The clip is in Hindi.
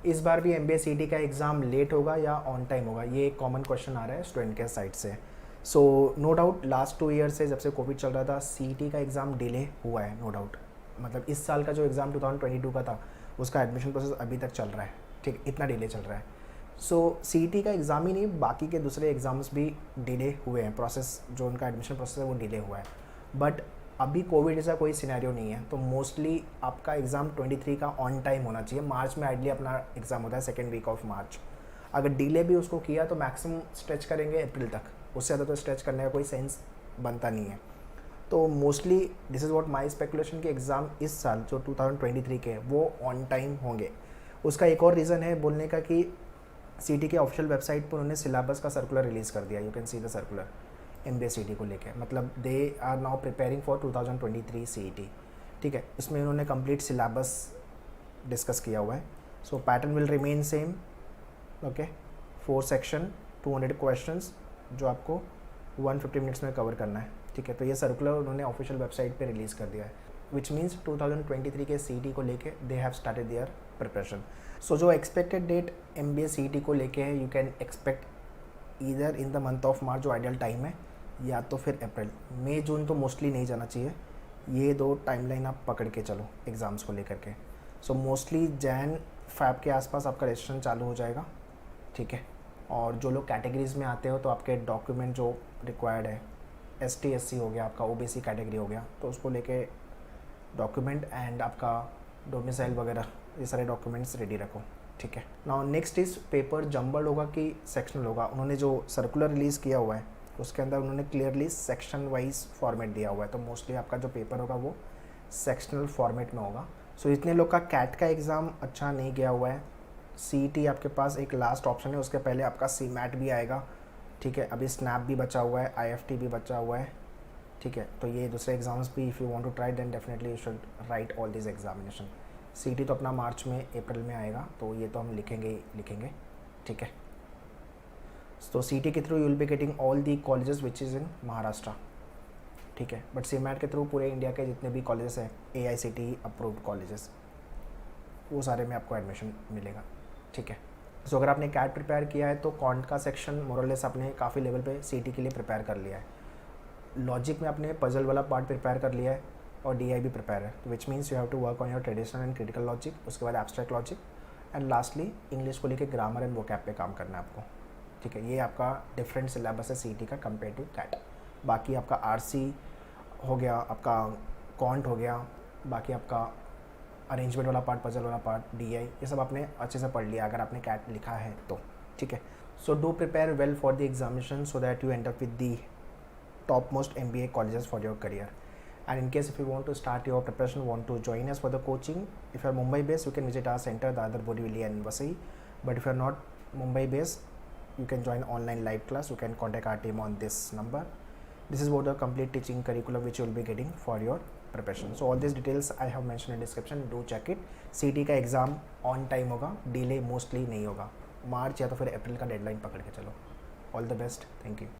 इस बार भी MBA CET का एग्ज़ाम लेट होगा या ऑन टाइम होगा, ये एक कॉमन क्वेश्चन आ रहा है स्टूडेंट के साइड से। So no doubt last 2 year से जब से कोविड चल रहा था CET का एग्ज़ाम डिले हुआ है, नो डाउट। मतलब इस साल का जो एग्ज़ाम 2022 का था उसका एडमिशन प्रोसेस अभी तक चल रहा है, ठीक, इतना डिले चल रहा है। सो CET का एग्ज़ाम ही नहीं, बाकी के दूसरे एग्ज़ाम्स भी डिले हुए हैं, प्रोसेस जो उनका एडमिशन प्रोसेस है वो डिले हुआ है। बट अभी कोविड जैसा कोई सिनेरियो नहीं है, तो मोस्टली आपका एग्ज़ाम 23 का ऑन टाइम होना चाहिए। मार्च में आइडली अपना एग्ज़ाम होता है, सेकेंड वीक ऑफ मार्च। अगर डिले भी उसको किया तो मैक्सिमम स्ट्रेच करेंगे अप्रैल तक, उससे ज़्यादा तो स्ट्रेच करने का कोई सेंस बनता नहीं है। तो mostly this is what my speculation कि एग्ज़ाम इस साल जो 2023 के वो ऑन टाइम होंगे। उसका एक और रीज़न है बोलने का कि CET के ऑफिशियल वेबसाइट पर उन्होंने सिलेबस का सर्कुलर रिलीज़ कर दिया। You can see the circular MBA CET को लेके, मतलब they are now preparing for 2023 CET, ठीक है। इसमें उन्होंने कंप्लीट सिलेबस डिस्कस किया हुआ है। So pattern will remain same, okay. 4 section 200 questions जो आपको 150 मिनट्स में कवर करना है, ठीक है। तो ये सर्कुलर उन्होंने ऑफिशियल वेबसाइट पे रिलीज़ कर दिया है, विच मीन्स 2023 के CET को लेके दे have started their preparation. So जो एक्सपेक्टेड डेट MBA CET को लेके है, you can expect either in the month of March जो आइडियल टाइम है, या तो फिर अप्रैल। मई जून तो मोस्टली नहीं जाना चाहिए, ये 2 टाइमलाइन आप पकड़ के चलो एग्ज़ाम्स को लेकर के। सो मोस्टली जैन फैब के आसपास आपका रजिस्ट्रेशन चालू हो जाएगा, ठीक है। और जो लोग कैटेगरीज़ में आते हो तो आपके डॉक्यूमेंट जो रिक्वायर्ड है, ST SC हो गया, आपका OBC कैटेगरी हो गया, तो उसको लेके डॉक्यूमेंट एंड आपका डोमिसाइल वगैरह ये सारे डॉक्यूमेंट्स रेडी रखो, ठीक है। Now next is paper jumble होगा कि सेक्शनल होगा। उन्होंने जो सर्कुलर रिलीज़ किया हुआ है उसके अंदर उन्होंने क्लियरली सेक्शन वाइज फॉर्मेट दिया हुआ है, तो मोस्टली आपका जो पेपर होगा वो सेक्शनल फॉर्मेट में होगा। सो इतने लोग का कैट का एग्ज़ाम अच्छा नहीं गया हुआ है, CET आपके पास एक लास्ट ऑप्शन है, उसके पहले आपका CMAT भी आएगा, ठीक है। अभी स्नैप भी बचा हुआ है, IFT भी बचा हुआ है, ठीक है। तो ये दूसरे एग्ज़ाम्स भी if you want to try then definitely you should write all this examination. CET तो अपना मार्च में अप्रैल में आएगा, तो ये तो हम लिखेंगे ही लिखेंगे, ठीक है। तो CET के through you will be getting all the colleges which is in Maharashtra, ठीक है। बट CMAT के थ्रू पूरे इंडिया के जितने भी कॉलेजेस हैं AICTE अप्रूव्ड कॉलेजेस, वो सारे में आपको एडमिशन मिलेगा, ठीक है। सो अगर आपने कैट प्रिपेयर किया है तो कॉन्ट का सेक्शन मोरलेस आपने काफ़ी लेवल पे CET के लिए प्रिपेयर कर लिया है। लॉजिक में आपने पजल वाला पार्ट प्रिपेयर कर लिया है और DI भी प्रिपेयर है, which means you have to work on your traditional and critical logic, उसके बाद abstract logic and lastly English को लेकर ग्रामर एंड वोकैब पे काम करना है आपको, ठीक है। ये आपका डिफरेंट सिलेबस है CET का कंपेयर टू कैट। बाकी आपका RC हो गया, आपका कॉन्ट हो गया, बाकी आपका अरेंजमेंट वाला पार्ट, पजल वाला पार्ट, DI, ये सब आपने अच्छे से पढ़ लिया अगर आपने कैट लिखा है तो, ठीक है। So do prepare well for the examination so that you and up with the topmost MBA colleges for your career. And in case if you want to start your preparation, want to join us for the coaching, if you are Mumbai based you can visit our center, Dadar, Borivali and Vasai. But if you are not Mumbai based, you can join online live class. You can contact our team on this number. This is about the complete teaching curriculum which you will be getting for your preparation. So all these details I have mentioned in description, do check it. CET का एग्ज़ाम ऑन टाइम होगा, डिले मोस्टली नहीं होगा, मार्च या तो फिर अप्रैल का डेडलाइन पकड़ के चलो। All the best, thank you.